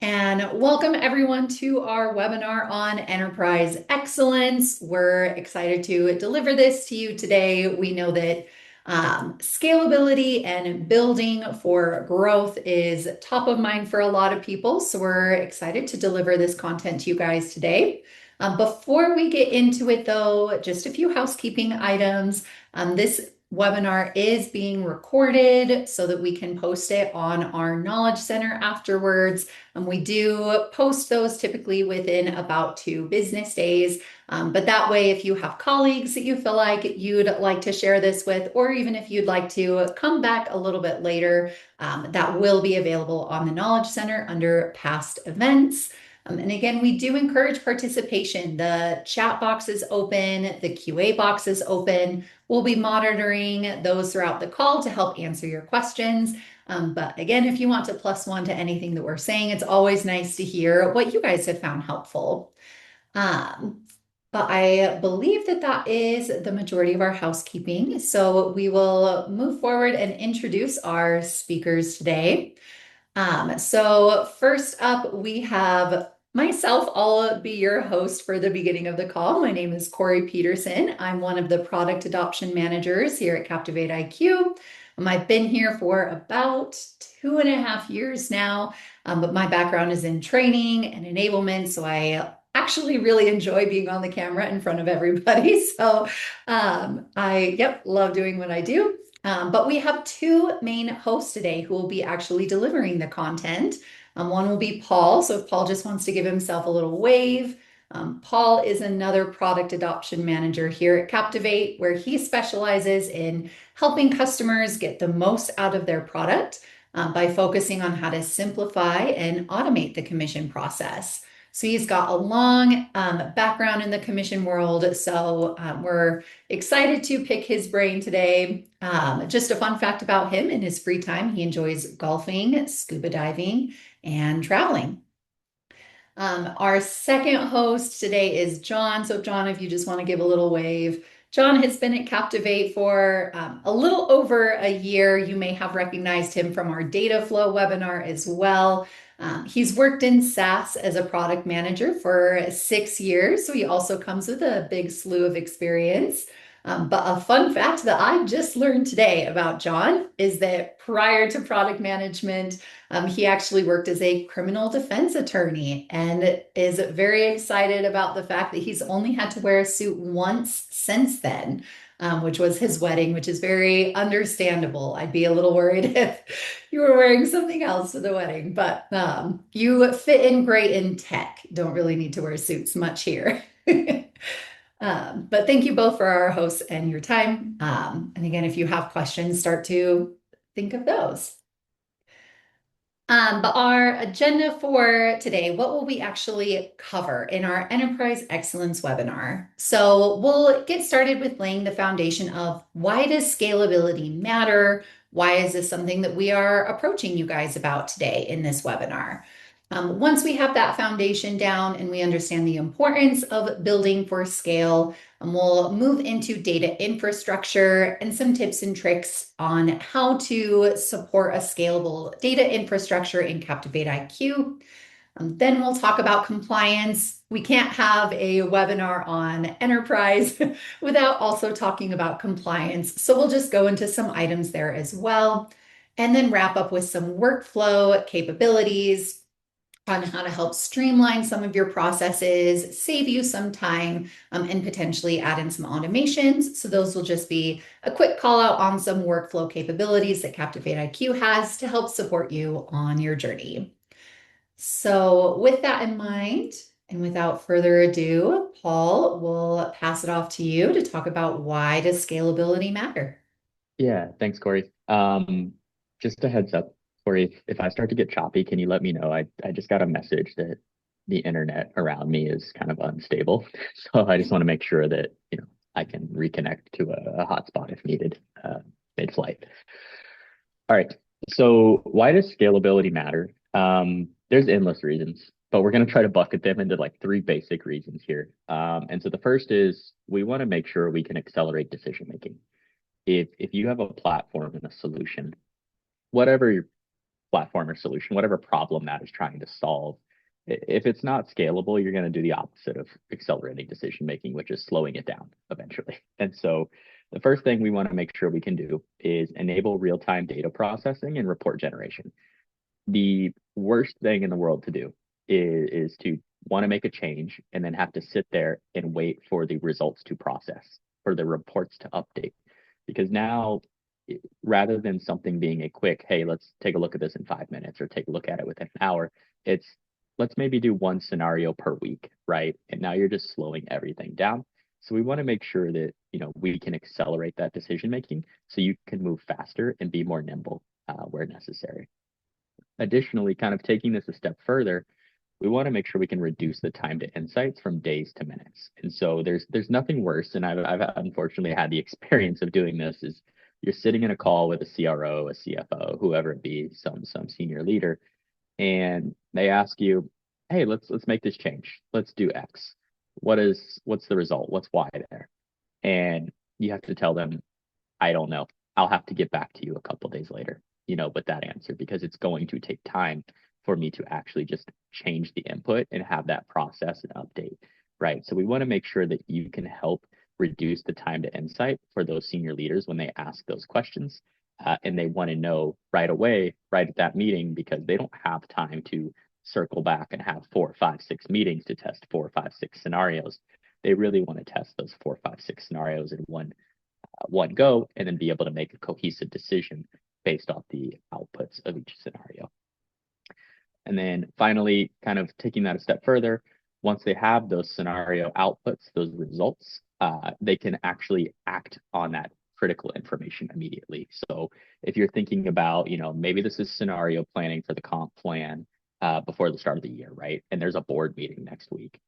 And welcome everyone to our webinar on enterprise excellence. We're excited to deliver this to you today. We know that scalability and building for growth is top of mind for a lot of people. So we're excited to deliver this content to you guys today. Before we get into it though, just a few housekeeping items. This webinar is being recorded so that we can post it on our Knowledge Center afterwards. We do post those typically within about 2 business days. But that way, if you have colleagues that you feel like you'd like to share this with, or even if you'd like to come back a little bit later, that will be available on the Knowledge Center under past events. And again, we do encourage participation. The chat box is open, the QA box is open. We'll be monitoring those throughout the call to help answer your questions. But again, if you want to +1 to anything that we're saying, it's always nice to hear what you guys have found helpful. But I believe that that is the majority of our housekeeping. So we will move forward and introduce our speakers today. So first up, we have myself. I'll be your host for the beginning of the call. My name is Corey Peterson. I'm one of the product adoption managers here at Captivate IQ. I've been here for about 2.5 years now, but my background is in training and enablement, so I actually really enjoy being on the camera in front of everybody. So I love doing what I do. But we have 2 main hosts today who will be actually delivering the content. One will be Paul. So if Paul just wants to give himself a little wave. Paul is another product adoption manager here at Captivate, where he specializes in helping customers get the most out of their product by focusing on how to simplify and automate the commission process. So he's got a long background in the commission world. So we're excited to pick his brain today. Just a fun fact about him: in his free time, he enjoys golfing, scuba diving, and traveling. Our second host today is John. So John, if you just want to give a little wave. John has been at Captivate for a little over a year. You may have recognized him from our data flow webinar as well. He's worked in SaaS as a product manager for 6 years, so he also comes with a big slew of experience. But a fun fact that I just learned today about John is that prior to product management, he actually worked as a criminal defense attorney and is very excited about the fact that he's only had to wear a suit once since then, which was his wedding, which is very understandable. I'd be a little worried if you were wearing something else for the wedding, but you fit in great in tech. Don't really need to wear suits much here. But thank you both for our hosts and your time. And again, if you have questions, start to think of those. But our agenda for today, what will we actually cover in our Enterprise Excellence webinar? So we'll get started with laying the foundation of why does scalability matter? Why is this something that we are approaching you guys about today in this webinar? Once we have that foundation down and we understand the importance of building for scale, we'll move into data infrastructure and some tips and tricks on how to support a scalable data infrastructure in Captivate IQ. Then we'll talk about compliance. We can't have a webinar on enterprise without also talking about compliance. So we'll just go into some items there as well, and then wrap up with some workflow capabilities on how to help streamline some of your processes, save you some time, and potentially add in some automations. So those will just be a quick call out on some workflow capabilities that Captivate IQ has to help support you on your journey. So with that in mind, and without further ado, Paul, we'll pass it off to you to talk about why does scalability matter? Yeah, thanks, Corey. Just a heads up, Corey, if I start to get choppy, can you let me know? I just got a message that the internet around me is kind of unstable. So I just want to make sure that, I can reconnect to a hotspot if needed, mid-flight. All right. So why does scalability matter? There's endless reasons, but we're going to try to bucket them into like 3 basic reasons here. And so the first is we want to make sure we can accelerate decision making. If you have a platform and a solution, whatever platform or solution, whatever problem that is trying to solve, if it's not scalable, you're going to do the opposite of accelerating decision making, which is slowing it down eventually. And so the first thing we want to make sure we can do is enable real-time data processing and report generation. The worst thing in the world to do is to want to make a change and then have to sit there and wait for the results to process, for the reports to update. Because now, rather than something being a quick, hey, let's take a look at this in 5 minutes or take a look at it within an hour, it's let's maybe do one scenario per week, right? And now you're just slowing everything down. So we want to make sure that we can accelerate that decision making so you can move faster and be more nimble where necessary. Additionally, kind of taking this a step further, we want to make sure we can reduce the time to insights from days to minutes. And so there's nothing worse, and I've unfortunately had the experience of doing this, is you're sitting in a call with a CRO, a CFO, whoever it be, some senior leader, and they ask you, hey, let's make this change. Let's do X. What's the result? What's Y there? And you have to tell them, I don't know. I'll have to get back to you a couple days later, with that answer, because it's going to take time for me to actually just change the input and have that process and update, right? So we want to make sure that you can help reduce the time to insight for those senior leaders when they ask those questions. And they want to know right away, right at that meeting, because they don't have time to circle back and have 4, 5, 6 meetings to test 4, 5, 6 scenarios. They really want to test those 4, 5, 6 scenarios in one go, and then be able to make a cohesive decision based off the outputs of each scenario. And then finally, kind of taking that a step further, once they have those scenario outputs, those results, they can actually act on that critical information immediately. So if you're thinking about, maybe this is scenario planning for the comp plan before the start of the year, right? And there's a board meeting next week.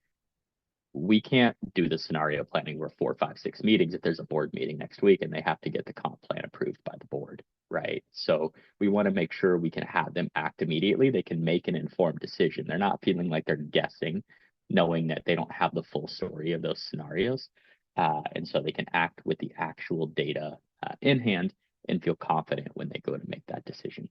We can't do the scenario planning where 4, 5, 6 meetings if there's a board meeting next week and they have to get the comp plan approved by the board, right? So we want to make sure we can have them act immediately. They can make an informed decision. They're not feeling like they're guessing, knowing that they don't have the full story of those scenarios. And so they can act with the actual data in hand and feel confident when they go to make that decision.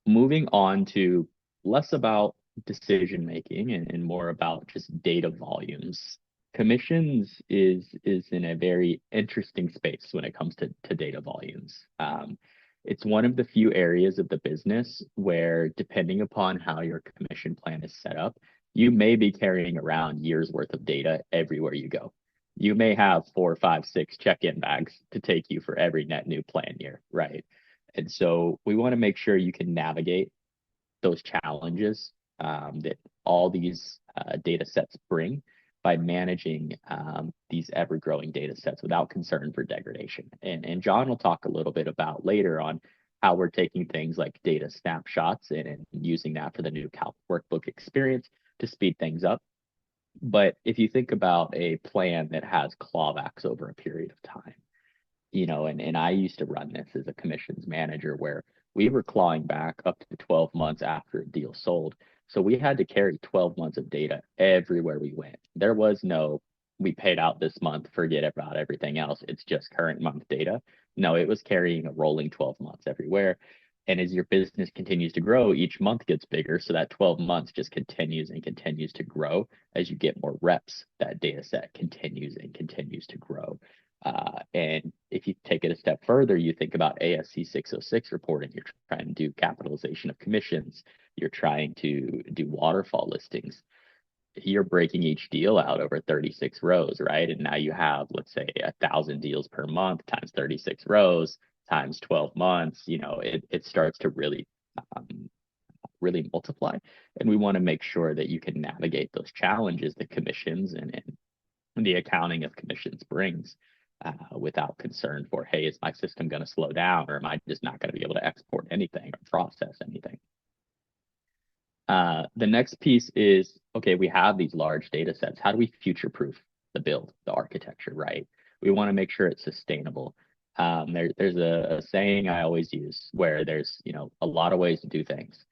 Moving on to less about decision making and more about just data volumes. Commissions is in a very interesting space when it comes to data volumes. It's one of the few areas of the business where, depending upon how your commission plan is set up, you may be carrying around years worth of data everywhere you go. You may have 4, 5, 6 check-in bags to take you for every net new plan year, right? And so we want to make sure you can navigate those challenges that all these data sets bring by managing these ever-growing data sets without concern for degradation. And John will talk a little bit about later on how we're taking things like data snapshots and using that for the new Calc workbook experience to speed things up. But if you think about a plan that has clawbacks over a period of time, and I used to run this as a commissions manager where we were clawing back up to 12 months after a deal sold. So we had to carry 12 months of data everywhere we went. There was no, we paid out this month, forget about everything else. It's just current month data. No, it was carrying a rolling 12 months everywhere. And as your business continues to grow, each month gets bigger. So that 12 months just continues and continues to grow. As you get more reps, that data set continues and continues to grow. And if you take it a step further, you think about ASC 606 reporting. You're trying to do capitalization of commissions. You're trying to do waterfall listings. You're breaking each deal out over 36 rows, right? And now you have, let's say, 1,000 deals per month times 36 rows times 12 months. It starts to really multiply. And we want to make sure that you can navigate those challenges that commissions and the accounting of commissions brings. Without concern for, hey, is my system going to slow down, or am I just not going to be able to export anything or process anything? The next piece is, okay, we have these large data sets. How do we future-proof the build, the architecture, right? We want to make sure it's sustainable. There's a saying I always use where there's, a lot of ways to do things,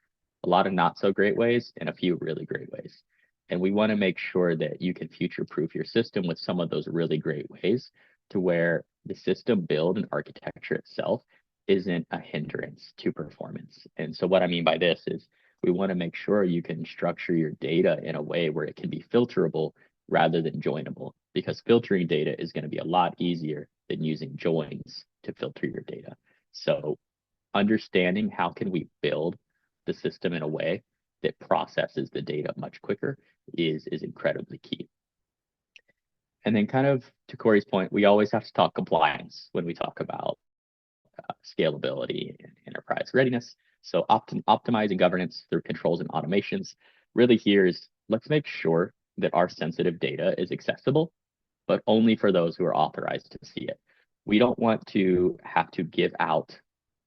a lot of not so great ways, and a few really great ways. And we want to make sure that you can future-proof your system with some of those really great ways, to where the system build and architecture itself isn't a hindrance to performance. And so what I mean by this is we want to make sure you can structure your data in a way where it can be filterable rather than joinable, because filtering data is going to be a lot easier than using joins to filter your data. So understanding how can we build the system in a way that processes the data much quicker is incredibly key. And then kind of to Corey's point, we always have to talk compliance when we talk about scalability and enterprise readiness. So optimizing governance through controls and automations really here is let's make sure that our sensitive data is accessible, but only for those who are authorized to see it. We don't want to have to give out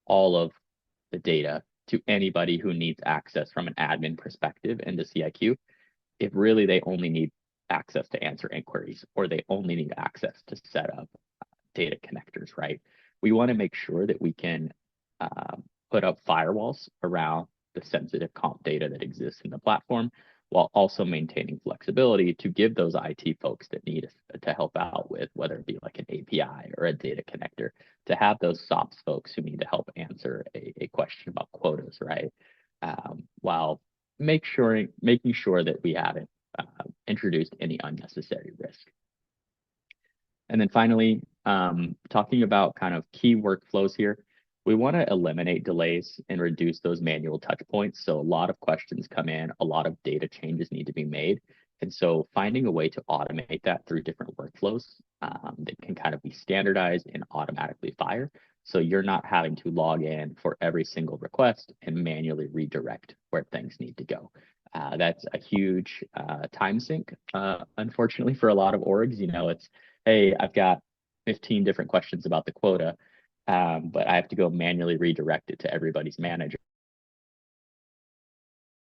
all of the data to anybody who needs access from an admin perspective into CIQ if really they only need access to answer inquiries or they only need access to set up data connectors, right? We want to make sure that we can put up firewalls around the sensitive comp data that exists in the platform while also maintaining flexibility to give those IT folks that need to help out with, whether it be like an API or a data connector, to have those SOPs folks who need to help answer a question about quotas, right? While making sure that we haven't introduced any unnecessary risk. And then finally, talking about kind of key workflows here, we want to eliminate delays and reduce those manual touch points. So a lot of questions come in, a lot of data changes need to be made. And so finding a way to automate that through different workflows that can kind of be standardized and automatically fire. So you're not having to log in for every single request and manually redirect where things need to go. That's a huge time sink, unfortunately, for a lot of orgs. You know, it's, hey, I've got 15 different questions about the quota, but I have to go manually redirect it to everybody's manager,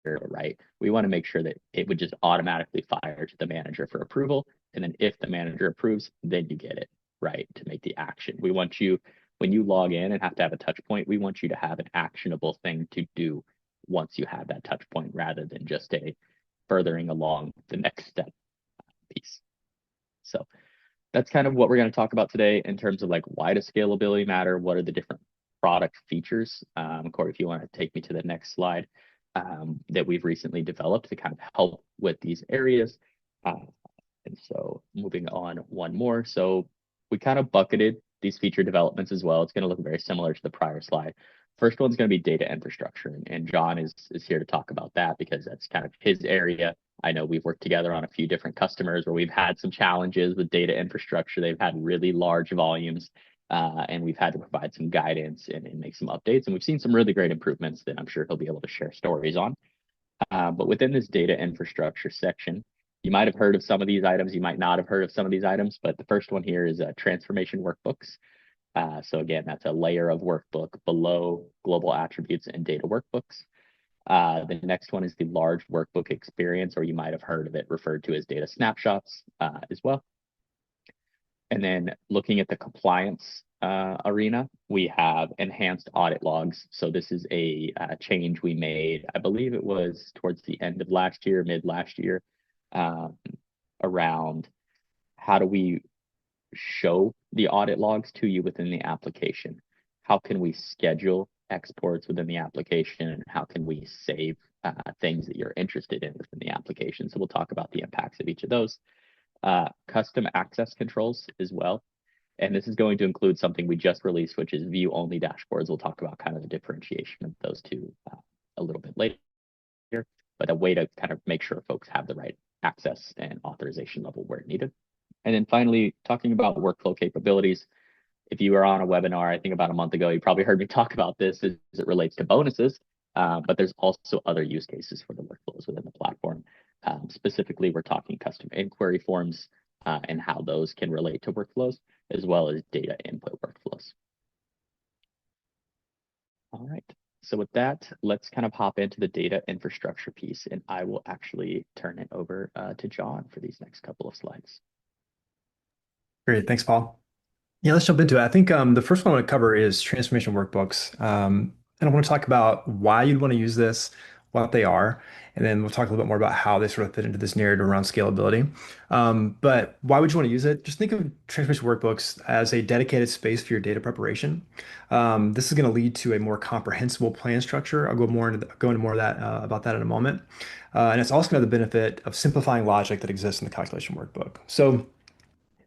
right? We want to make sure that it would just automatically fire to the manager for approval. And then if the manager approves, then you get it, right, to make the action. We want you, when you log in and have to have a touch point, we want you to have an actionable thing to do once you have that touch point rather than just a furthering along the next step piece. So that's kind of what we're going to talk about today in terms of like, why does scalability matter? What are the different product features? Corey, if you want to take me to the next slide, that we've recently developed to kind of help with these areas. And so moving on one more. So we kind of bucketed these feature developments as well. It's going to look very similar to the prior slide. First one's going to be data infrastructure, and John is here to talk about that because that's kind of his area. I know we've worked together on a few different customers where we've had some challenges with data infrastructure. They've had really large volumes, and we've had to provide some guidance and make some updates. And we've seen some really great improvements that I'm sure he'll be able to share stories on. But within this data infrastructure section, you might have heard of some of these items. You might not have heard of some of these items, but the first one here is transformation workbooks. So again, that's a layer of workbook below global attributes and data workbooks. The next one is the large workbook experience, or you might have heard of it referred to as data snapshots as well. And then looking at the compliance arena, we have enhanced audit logs. So this is a change we made, I believe it was towards the end of last year, mid last year, around how do we show the audit logs to you within the application? How can we schedule exports within the application? And how can we save things that you're interested in within the application? So we'll talk about the impacts of each of those. Custom access controls as well. And this is going to include something we just released, which is view-only dashboards. We'll talk about kind of the differentiation of those two a little bit later, but a way to kind of make sure folks have the right access and authorization level where needed. And then finally, talking about workflow capabilities. If you were on a webinar, I think about a month ago, you probably heard me talk about this as it relates to bonuses, but there's also other use cases for the workflows within the platform. Specifically, we're talking custom inquiry forms and how those can relate to workflows, as well as data input workflows. All right. So with that, let's kind of hop into the data infrastructure piece, and I will actually turn it over to John for these next couple of slides. Great. Thanks, Paul. Yeah, let's jump into it. I think the first one I want to cover is transformation workbooks. And I want to talk about why you'd want to use this, what they are, And then we'll talk a little bit more about how they sort of fit into this narrative around scalability. But why would you want to use it? Just think of transformation workbooks as a dedicated space for your data preparation. This is going to lead to a more comprehensible plan structure. I'll go into more of that about that in a moment. And it's also going to have the benefit of simplifying logic that exists in the calculation workbook. So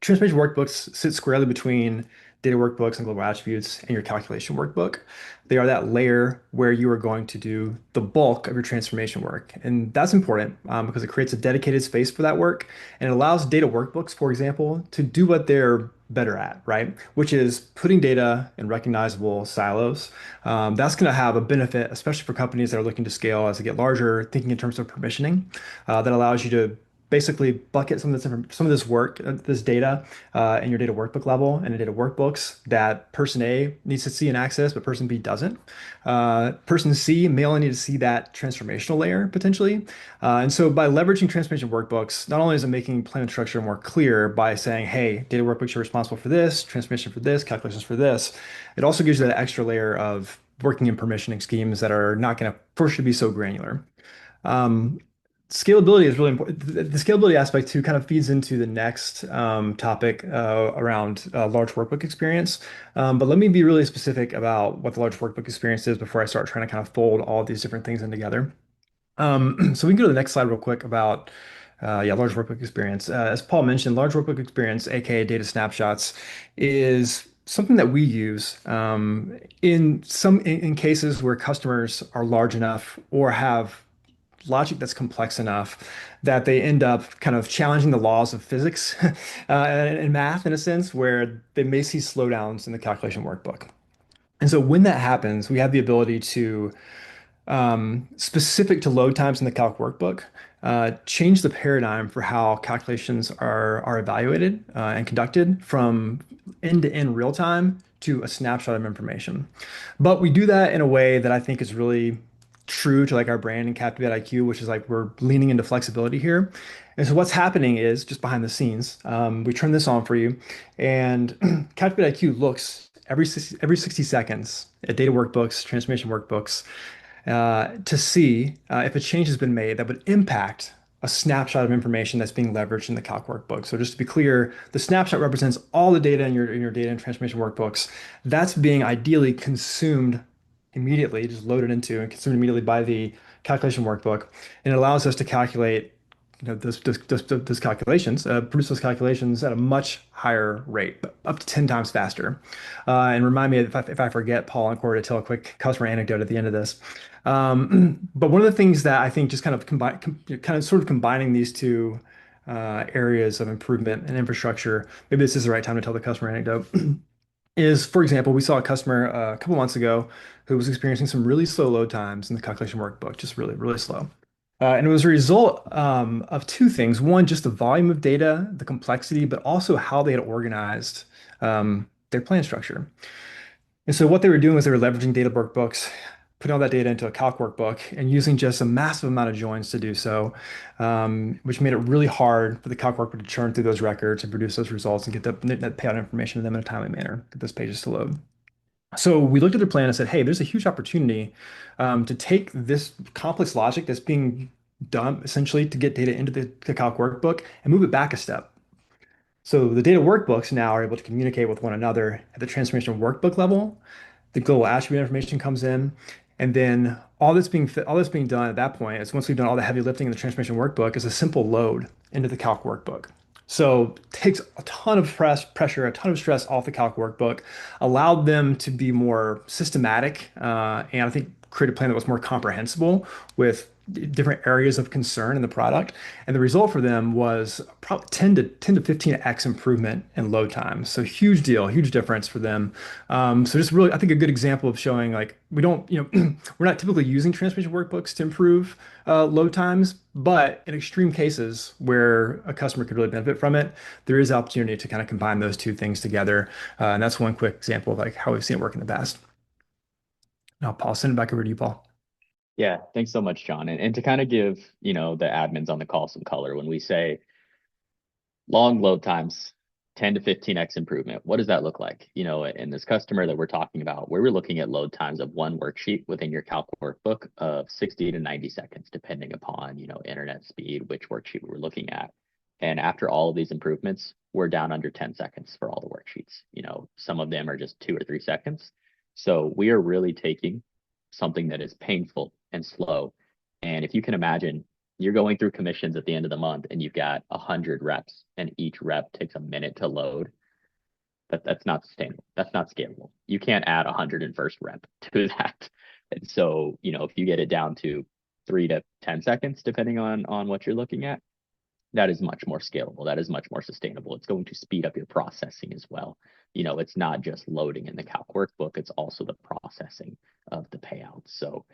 transformation workbooks sit squarely between data workbooks and global attributes and your calculation workbook. They are that layer where you are going to do the bulk of your transformation work. And that's important because it creates a dedicated space for that work. And it allows data workbooks, for example, to do what they're better at, right? Which is putting data in recognizable silos. That's going to have a benefit, especially for companies that are looking to scale as they get larger, thinking in terms of permissioning, that allows you to basically bucket some of this work, this data, in your data workbook level and in data workbooks that person A needs to see and access, but person B doesn't. Person C may only need to see that transformational layer potentially. And so by leveraging transformation workbooks, not only is it making plan structure more clear by saying, hey, data workbooks are responsible for this, transformation for this, calculations for this, it also gives you that extra layer of working in permissioning schemes that are not going to force you to be so granular. Um, Scalability is really important. The scalability aspect too kind of feeds into the next topic around large workbook experience. But let me be really specific about what the large workbook experience is before I start trying to kind of fold all these different things in together. So we can go to the next slide real quick about large workbook experience. As Paul mentioned, large workbook experience, aka data snapshots, is something that we use in cases where customers are large enough or have logic that's complex enough that they end up kind of challenging the laws of physics and math in a sense, where they may see slowdowns in the calculation workbook. And so when that happens, we have the ability to specific to load times in the calc workbook, change the paradigm for how calculations are evaluated and conducted from end-to-end real time to a snapshot of information. But we do that in a way that I think is really true to like our brand and Captivate IQ, which is like we're leaning into flexibility here. And so what's happening is just behind the scenes, we turn this on for you, and Captivate IQ looks every 60 seconds at data workbooks, transformation workbooks, to see if a change has been made that would impact a snapshot of information that's being leveraged in the calc workbook. So just to be clear, the snapshot represents all the data in your data and transformation workbooks. That's being ideally consumed immediately, just loaded into and consumed immediately by the calculation workbook. And it allows us to calculate those calculations, produce those calculations at a much higher rate, up to 10 times faster. And remind me if I forget, Paul and Corey, to tell a quick customer anecdote at the end of this. But one of the things that I think just kind of sort of combining these two areas of improvement and infrastructure, maybe this is the right time to tell the customer anecdote, is, for example, we saw a customer a couple months ago who was experiencing some really slow load times in the calculation workbook, just really, really slow. And it was a result of two things. One, just the volume of data, the complexity, but also how they had organized their plan structure. And so what they were doing was they were leveraging data workbooks, putting all that data into a calc workbook and using just a massive amount of joins to do so, which made it really hard for the calc workbook to churn through those records and produce those results and get that payout information to them in a timely manner, get those pages to load. So we looked at the plan and said, hey, there's a huge opportunity to take this complex logic that's being done essentially to get data into the calc workbook and move it back a step. So the data workbooks now are able to communicate with one another at the transformation workbook level. The global attribute information comes in, and then all that's being done at that point is once we've done all the heavy lifting in the transformation workbook is a simple load into the calc workbook. So it takes a ton of pressure, a ton of stress off the calc workbook, allowed them to be more systematic, and I think create a plan that was more comprehensible with different areas of concern in the product. And the result for them was probably 10 to 15x improvement in load time. So huge deal, huge difference for them. So just really, I think a good example of showing like we don't, we're not typically using transformation workbooks to improve load times, but in extreme cases where a customer could really benefit from it, there is opportunity to kind of combine those two things together. And that's one quick example of like how we've seen it work in the past. Now, Paul, send it back over to you, Paul. Yeah, thanks so much, John. And to kind of give, the admins on the call some color when we say long load times, 10 to 15x improvement. What does that look like? You know, in this customer that we're talking about, where we're looking at load times of one worksheet within your calc workbook of 60 to 90 seconds, depending upon, you know, internet speed, which worksheet we're looking at. And after all of these improvements, we're down under 10 seconds for all the worksheets. You know, some of them are just 2 or 3 seconds. So we are really taking something that is painful and slow. And if you can imagine, you're going through commissions at the end of the month and you've got 100 reps and each rep takes a minute to load. That's not sustainable. That's not scalable. You can't add 101st rep to that. And so, you know, if you get it down to 3 to 10 seconds, depending on what you're looking at, that is much more scalable. That is much more sustainable. It's going to speed up your processing as well. You know, it's not just loading in the calc workbook, it's also the processing of the payouts. So,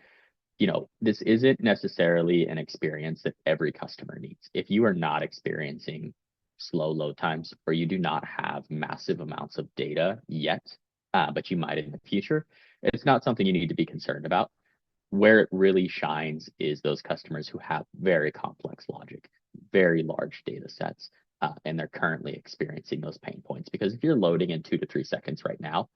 you know, this isn't necessarily an experience that every customer needs. If you are not experiencing slow load times or you do not have massive amounts of data yet, but you might in the future, it's not something you need to be concerned about. Where it really shines is those customers who have very complex logic, very large data sets, and they're currently experiencing those pain points. Because if you're loading in 2 to 3 seconds right now,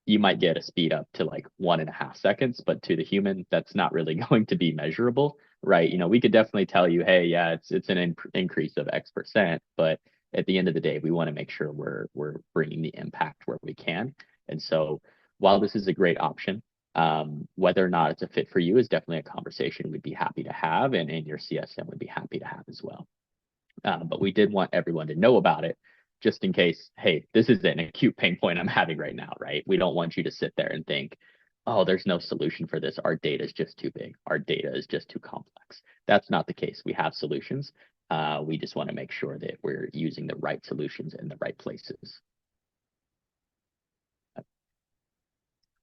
you might get a speed up to like 1.5 seconds, but to the human, that's not really going to be measurable, right? You know, we could definitely tell you, hey, yeah, it's an increase of X%, but at the end of the day, we want to make sure we're bringing the impact where we can. And so, while this is a great option, whether or not it's a fit for you is definitely a conversation we'd be happy to have, and your CSM would be happy to have as well. But we did want everyone to know about it just in case, hey, this is an acute pain point I'm having right now, right? We don't want you to sit there and think, oh, there's no solution for this. Our data is just too big. Our data is just too complex. That's not the case. We have solutions. We just want to make sure that we're using the right solutions in the right places.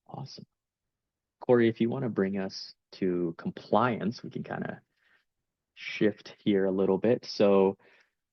Awesome. Corey, if you want to bring us to compliance, we can kind of shift here a little bit. So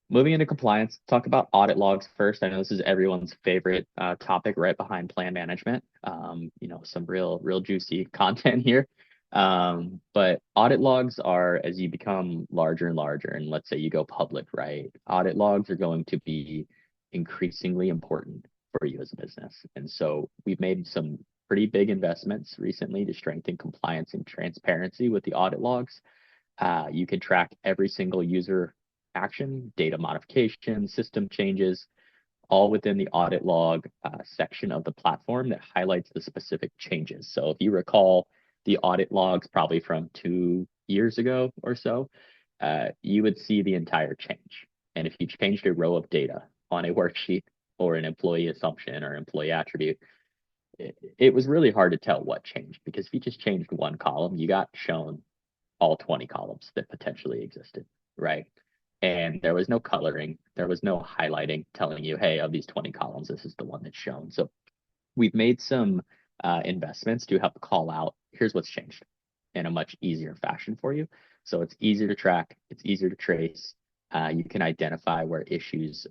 moving into compliance, talk about audit logs first. I know this is everyone's favorite topic, right behind plan management. You know, some real juicy content here. But audit logs are, as you become larger and larger, and let's say you go public, right? Audit logs are going to be increasingly important for you as a business. And so we've made some pretty big investments recently to strengthen compliance and transparency with the audit logs. You can track every single user action, data modification, system changes, all within the audit log section of the platform that highlights the specific changes. So if you recall the audit logs probably from 2 years ago or so, you would see the entire change. And if you changed a row of data on a worksheet or an employee assumption or employee attribute, it was really hard to tell what changed, because if you just changed one column, you got shown all 20 columns that potentially existed, right? And there was no coloring, there was no highlighting telling you, hey, of these 20 columns, this is the one that's shown. So we've made some investments to help call out, here's what's changed in a much easier fashion for you. So it's easier to track, it's easier to trace. You can identify where issues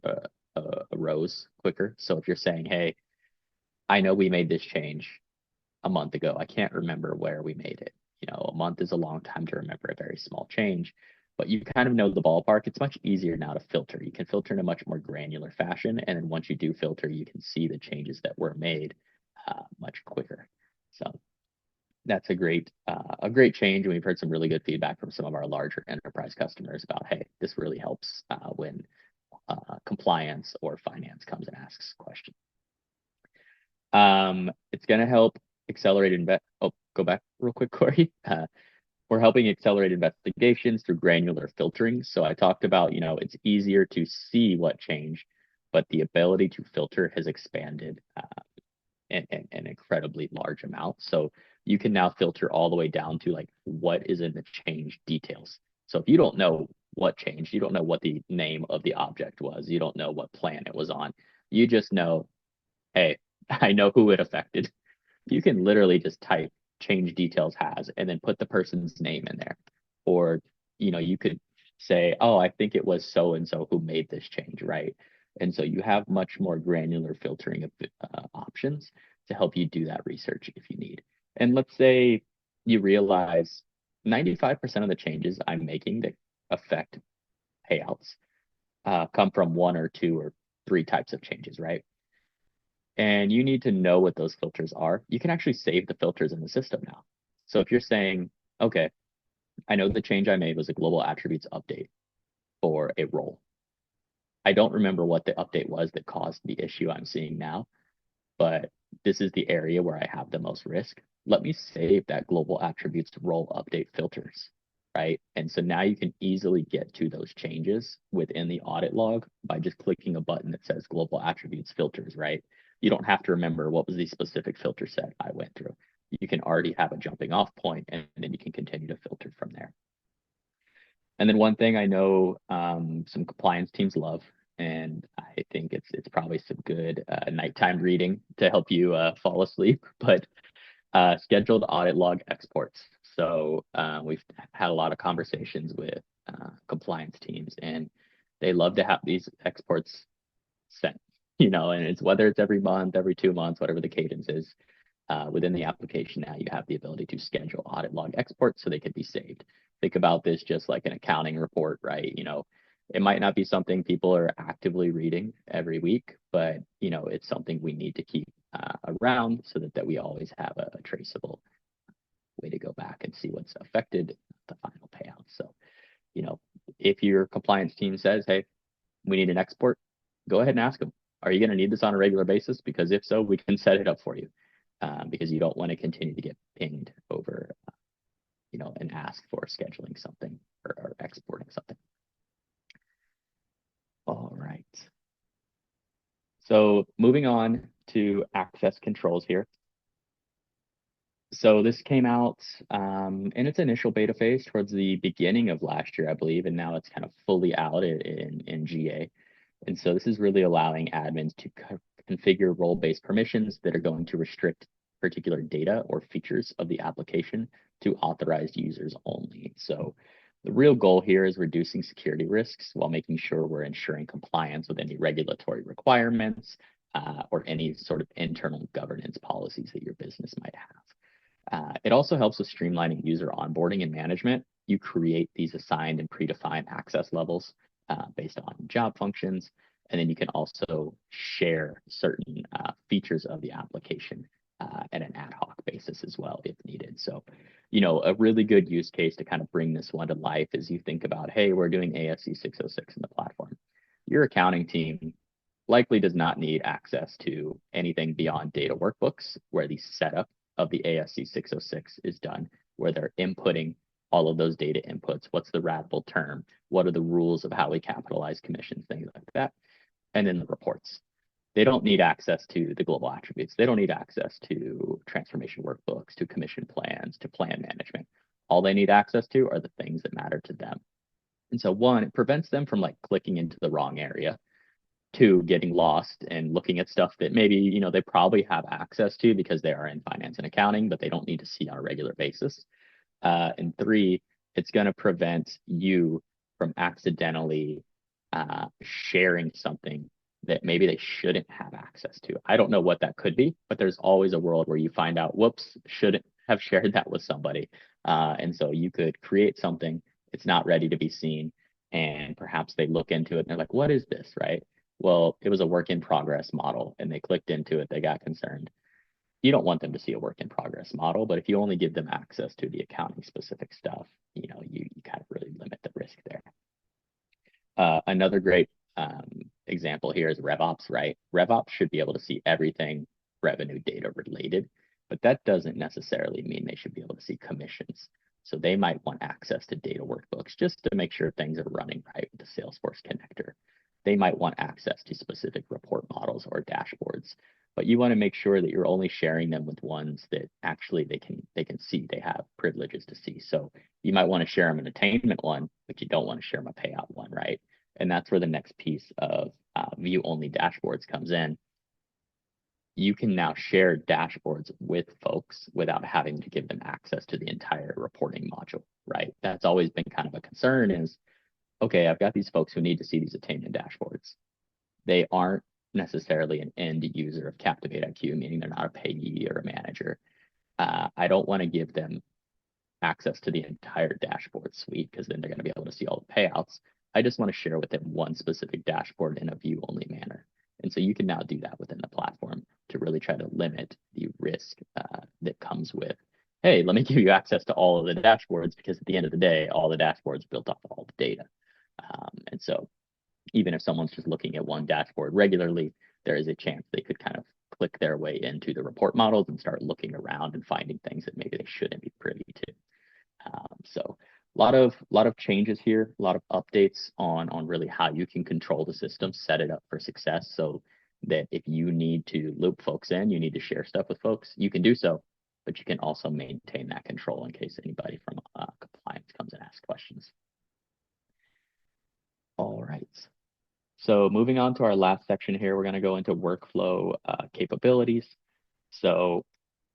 arose quicker. So if you're saying, hey, I know we made this change a month ago, I can't remember where we made it. You know, a month is a long time to remember a very small change, but you kind of know the ballpark. It's much easier now to filter. You can filter in a much more granular fashion. And then once you do filter, you can see the changes that were made much quicker. So that's a great change. And we've heard some really good feedback from some of our larger enterprise customers about, hey, this really helps when compliance or finance comes and asks questions. It's going to help accelerate go back real quick, Corey. We're helping accelerate investigations through granular filtering. So I talked about, you know, it's easier to see what changed, but the ability to filter has expanded an incredibly large amount. So you can now filter all the way down to like what is in the change details. So if you don't know what changed, you don't know what the name of the object was, you don't know what plan it was on, you just know, hey, I know who it affected. You can literally just type change details has and then put the person's name in there. Or, you know, you could say, oh, I think it was so and so who made this change, right? And so you have much more granular filtering of options to help you do that research if you need. And let's say you realize 95% of the changes I'm making that affect payouts come from 1 or 2 or three types of changes, right? And you need to know what those filters are. You can actually save the filters in the system now. So if you're saying, okay, I know the change I made was a global attributes update for a role. I don't remember what the update was that caused the issue I'm seeing now, but this is the area where I have the most risk. Let me save that global attributes role update filters, right? And so now you can easily get to those changes within the audit log by just clicking a button that says global attributes filters, right? You don't have to remember what was the specific filter set I went through. You can already have a jumping off point, and then you can continue to filter from there. And then one thing I know some compliance teams love, and I think it's probably some good nighttime reading to help you fall asleep, but scheduled audit log exports. So we've had a lot of conversations with compliance teams, and they love to have these exports sent, and it's whether it's every month, every 2 months, whatever the cadence is. Within the application now, you have the ability to schedule audit log exports so they can be saved. Think about this just like an accounting report, right? It might not be something people are actively reading every week, but it's something we need to keep around so that we always have a traceable way to go back and see what's affected the final payout. So, if your compliance team says, hey, we need an export, go ahead and ask them, are you going to need this on a regular basis? Because if so, we can set it up for you. Because you don't want to continue to get pinged over, and ask for scheduling something or exporting something. All right. So moving on to access controls here. So this came out in its initial beta phase towards the beginning of last year, I believe, and now it's kind of fully out in GA. And so this is really allowing admins to configure role-based permissions that are going to restrict particular data or features of the application to authorized users only. So the real goal here is reducing security risks while making sure we're ensuring compliance with any regulatory requirements or any sort of internal governance policies that your business might have. It also helps with streamlining user onboarding and management. You create these assigned and predefined access levels based on job functions, and then you can also share certain features of the application at an ad hoc basis as well if needed. So, a really good use case to kind of bring this one to life is you think about, hey, we're doing ASC 606 in the platform. Your accounting team likely does not need access to anything beyond data workbooks where the setup of the ASC 606 is done, where they're inputting all of those data inputs. What's the ratable term? What are the rules of how we capitalize commissions, things like that. And then the reports. They don't need access to the global attributes. They don't need access to transformation workbooks, to commission plans, to plan management. All they need access to are the things that matter to them. And so one, it prevents them from like clicking into the wrong area. Two, getting lost and looking at stuff that maybe, they probably have access to because they are in finance and accounting, but they don't need to see on a regular basis. And three, it's going to prevent you from accidentally sharing something that maybe they shouldn't have access to. I don't know what that could be, but there's always a world where you find out, whoops, shouldn't have shared that with somebody. And so you could create something, it's not ready to be seen, and perhaps they look into it and they're like, what is this, right? Well, it was a work in progress model and they clicked into it, they got concerned. You don't want them to see a work in progress model, but if you only give them access to the accounting specific stuff, you kind of really limit the risk there. Another great example here is RevOps, right? RevOps should be able to see everything revenue data related, but that doesn't necessarily mean they should be able to see commissions. So they might want access to data workbooks just to make sure things are running right with the Salesforce connector. They might want access to specific report models or dashboards, but you want to make sure that you're only sharing them with ones that actually they can see, they have privileges to see. So you might want to share them an attainment one, but you don't want to share them a payout one, right? And that's where the next piece of view-only dashboards comes in. You can now share dashboards with folks without having to give them access to the entire reporting module, right? That's always been kind of a concern is, okay, I've got these folks who need to see these attainment dashboards. They aren't necessarily an end user of Captivate IQ, meaning they're not a payee or a manager. I don't want to give them access to the entire dashboard suite because then they're going to be able to see all the payouts. I just want to share with them one specific dashboard in a view-only manner. And so you can now do that within the platform to really try to limit the risk that comes with, hey, let me give you access to all of the dashboards, because at the end of the day, all the dashboards built off all the data. And so even if someone's just looking at one dashboard regularly, there is a chance they could kind of click their way into the report models and start looking around and finding things that maybe they shouldn't be privy to. So a lot of changes here, a lot of updates on really how you can control the system, set it up for success, so that if you need to loop folks in, you need to share stuff with folks, you can do so, but you can also maintain that control in case anybody from compliance comes and asks questions. All right. So moving on to our last section here, we're going to go into workflow capabilities. So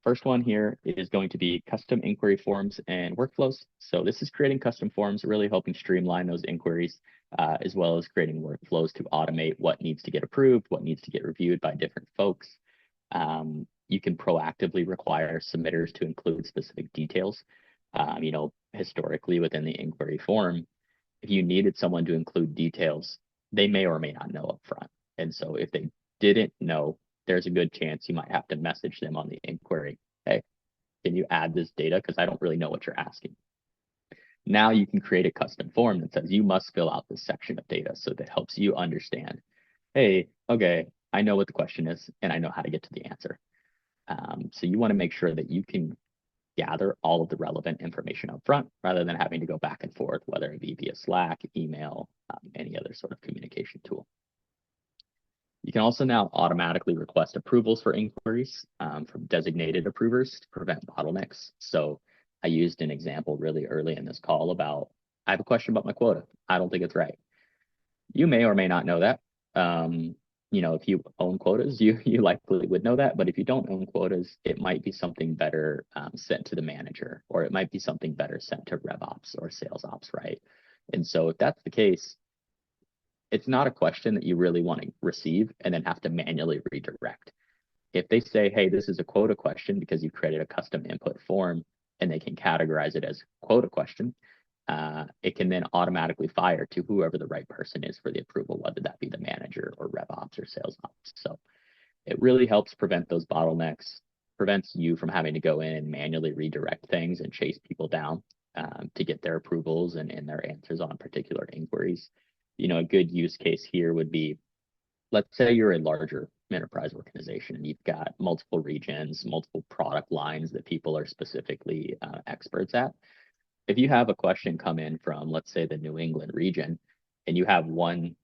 first one here is going to be custom inquiry forms and workflows. So this is creating custom forms, really helping streamline those inquiries, as well as creating workflows to automate what needs to get approved, what needs to get reviewed by different folks. You can proactively require submitters to include specific details. Historically within the inquiry form, if you needed someone to include details, they may or may not know up front. And so if they didn't know, there's a good chance you might have to message them on the inquiry. Hey, can you add this data? Because I don't really know what you're asking. Now you can create a custom form that says you must fill out this section of data, so that helps you understand, hey, okay, I know what the question is and I know how to get to the answer. So you want to make sure that you can gather all of the relevant information up front rather than having to go back and forth, whether it be via Slack, email, any other sort of communication tool. You can also now automatically request approvals for inquiries from designated approvers to prevent bottlenecks. So I used an example really early in this call about, I have a question about my quota. I don't think it's right. You may or may not know that. If you own quotas, you likely would know that. But if you don't own quotas, it might be something better sent to the manager, or it might be something better sent to RevOps or sales ops, right? And so if that's the case, it's not a question that you really want to receive and then have to manually redirect. If they say, hey, this is a quota question because you created a custom input form and they can categorize it as quota question, it can then automatically fire to whoever the right person is for the approval, whether that be the manager or RevOps or sales ops. So it really helps prevent those bottlenecks, prevents you from having to go in and manually redirect things and chase people down to get their approvals and their answers on particular inquiries. A good use case here would be, let's say you're a larger enterprise organization and you've got multiple regions, multiple product lines that people are specifically experts at. If you have a question come in from, let's say, the New England region, and you have one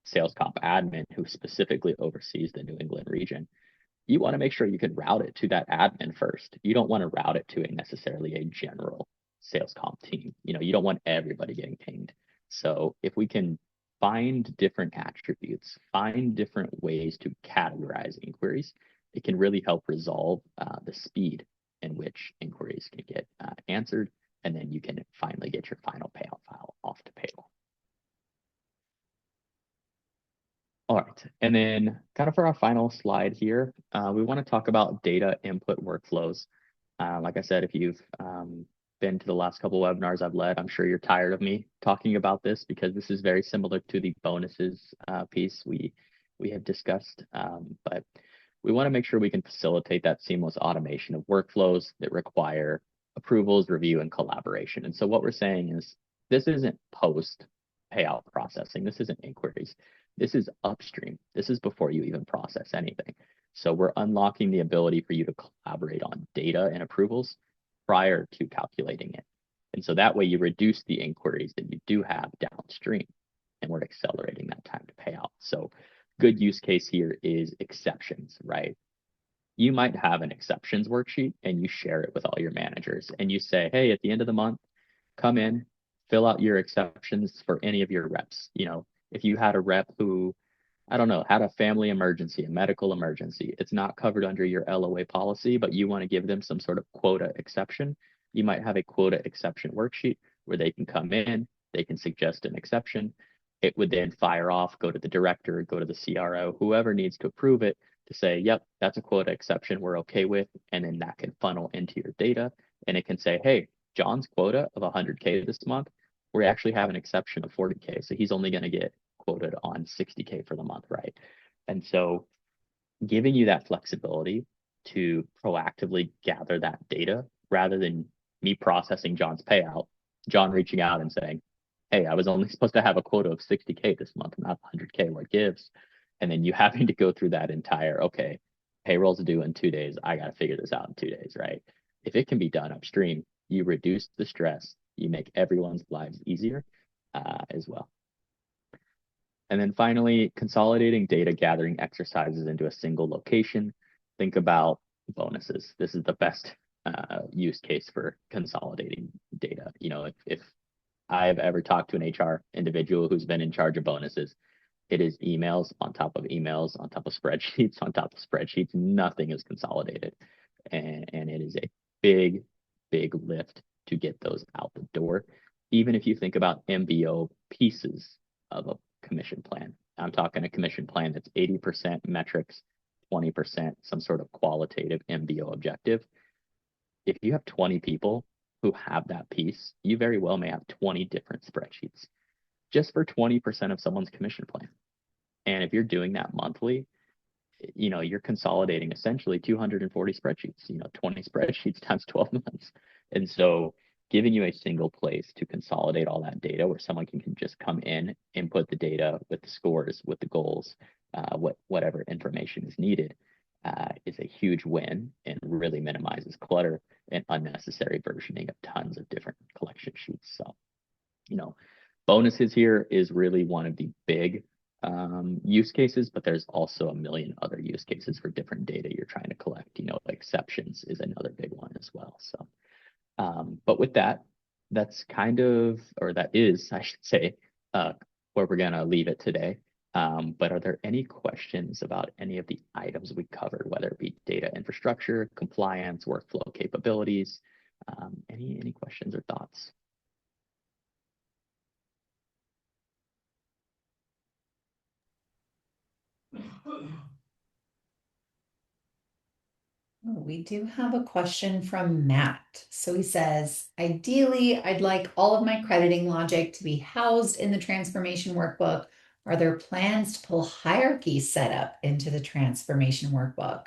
sales comp admin who specifically oversees the New England region, you want to make sure you can route it to that admin first. You don't want to route it to necessarily a general sales comp team. You don't want everybody getting pinged. So if we can find different attributes, find different ways to categorize inquiries, it can really help resolve the speed in which inquiries can get answered, and then you can finally get your final payout file off to payroll. All right, and then kind of for our final slide here, we want to talk about data input workflows. Like I said, if you've been to the last couple of webinars I've led, I'm sure you're tired of me talking about this, because this is very similar to the bonuses piece we have discussed, but we want to make sure we can facilitate that seamless automation of workflows that require approvals, review, and collaboration. And so what we're saying is, this isn't post payout processing. This isn't inquiries. This is upstream. This is before you even process anything. So we're unlocking the ability for you to collaborate on data and approvals prior to calculating it. And so that way you reduce the inquiries that you do have downstream, and we're accelerating that time to payout. So good use case here is exceptions, right? You might have an exceptions worksheet and you share it with all your managers and you say, hey, at the end of the month, come in, fill out your exceptions for any of your reps. If you had a rep who, I don't know, had a family emergency, a medical emergency, it's not covered under your LOA policy, but you want to give them some sort of quota exception, you might have a quota exception worksheet where they can come in, they can suggest an exception. It would then fire off, go to the director, go to the CRO, whoever needs to approve it, to say, yep, that's a quota exception we're okay with. And then that can funnel into your data. And it can say, hey, John's quota of 100K this month, we actually have an exception of 40K. So he's only going to get quoted on 60K for the month, right? And so giving you that flexibility to proactively gather that data rather than me processing John's payout, John reaching out and saying, hey, I was only supposed to have a quota of 60K this month, not 100K, what gives? And then you having to go through that entire, okay, payroll's due in 2 days. I got to figure this out in 2 days, right? If it can be done upstream, you reduce the stress, you make everyone's lives easier as well. And then finally, consolidating data gathering exercises into a single location. Think about bonuses. This is the best use case for consolidating data. You know, if I've ever talked to an HR individual who's been in charge of bonuses, it is emails on top of emails, on top of spreadsheets, on top of spreadsheets. Nothing is consolidated. And it is a big, big lift to get those out the door. Even if you think about MBO pieces of a commission plan, I'm talking a commission plan that's 80% metrics, 20% some sort of qualitative MBO objective. If you have 20 people who have that piece, you very well may have 20 different spreadsheets just for 20% of someone's commission plan. And if you're doing that monthly, you know, you're consolidating essentially 240 spreadsheets, you know, 20 spreadsheets times 12 months. And so giving you a single place to consolidate all that data where someone can just come in, input the data with the scores, with the goals, whatever information is needed, is a huge win and really minimizes clutter and unnecessary versioning of tons of different collection sheets. So, you know, bonuses here is really one of the big use cases, but there's also a million other use cases for different data you're trying to collect. You know, exceptions is another big one as well. So, but with that, that's kind of, or that is, I should say, where we're gonna leave it today. But are there any questions about any of the items we covered, whether it be data infrastructure, compliance, workflow capabilities? Any questions or thoughts? We do have a question from Matt. So he says, ideally, I'd like all of my crediting logic to be housed in the transformation workbook. Are there plans to pull hierarchy setup into the transformation workbook?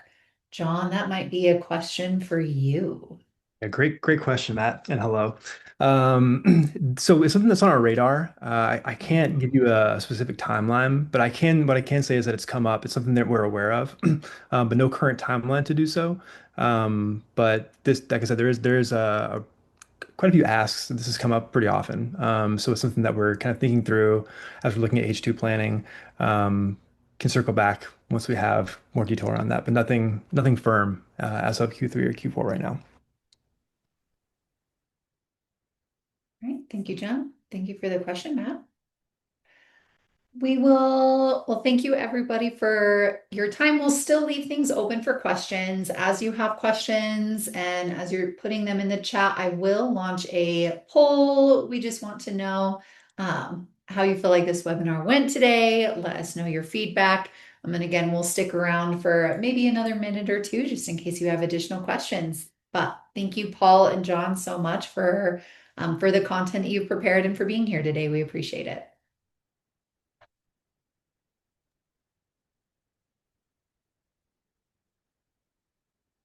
John, that might be a question for you. Yeah, great question, Matt, and hello. So it's something that's on our radar. I can't give you a specific timeline, but what I can say is that it's come up. It's something that we're aware of, but no current timeline to do so. But this, like I said, there is quite a few asks. This has come up pretty often. So it's something that we're kind of thinking through as we're looking at H2 planning. Can circle back once we have more detail around that, but nothing firm as of Q3 or Q4 right now. All right, thank you, John. Thank you for the question, Matt. Well, thank you everybody for your time. We'll still leave things open for questions. As you have questions and as you're putting them in the chat, I will launch a poll. We just want to know how you feel like this webinar went today. Let us know your feedback. And again, we'll stick around for maybe another minute or two, just in case you have additional questions. But thank you, Paul and John, so much for the content that you've prepared and for being here today. We appreciate it.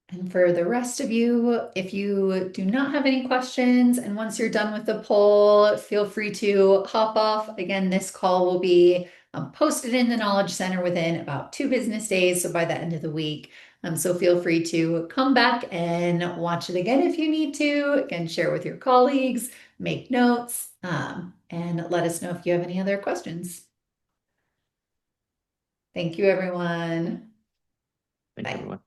And for the rest of you, if you do not have any questions, and once you're done with the poll, feel free to hop off. Again, this call will be posted in the Knowledge Center within about 2 business days, so by the end of the week. So feel free to come back and watch it again if you need to. Again, share with your colleagues, make notes, and let us know if you have any other questions. Thank you, everyone. Thanks, everyone.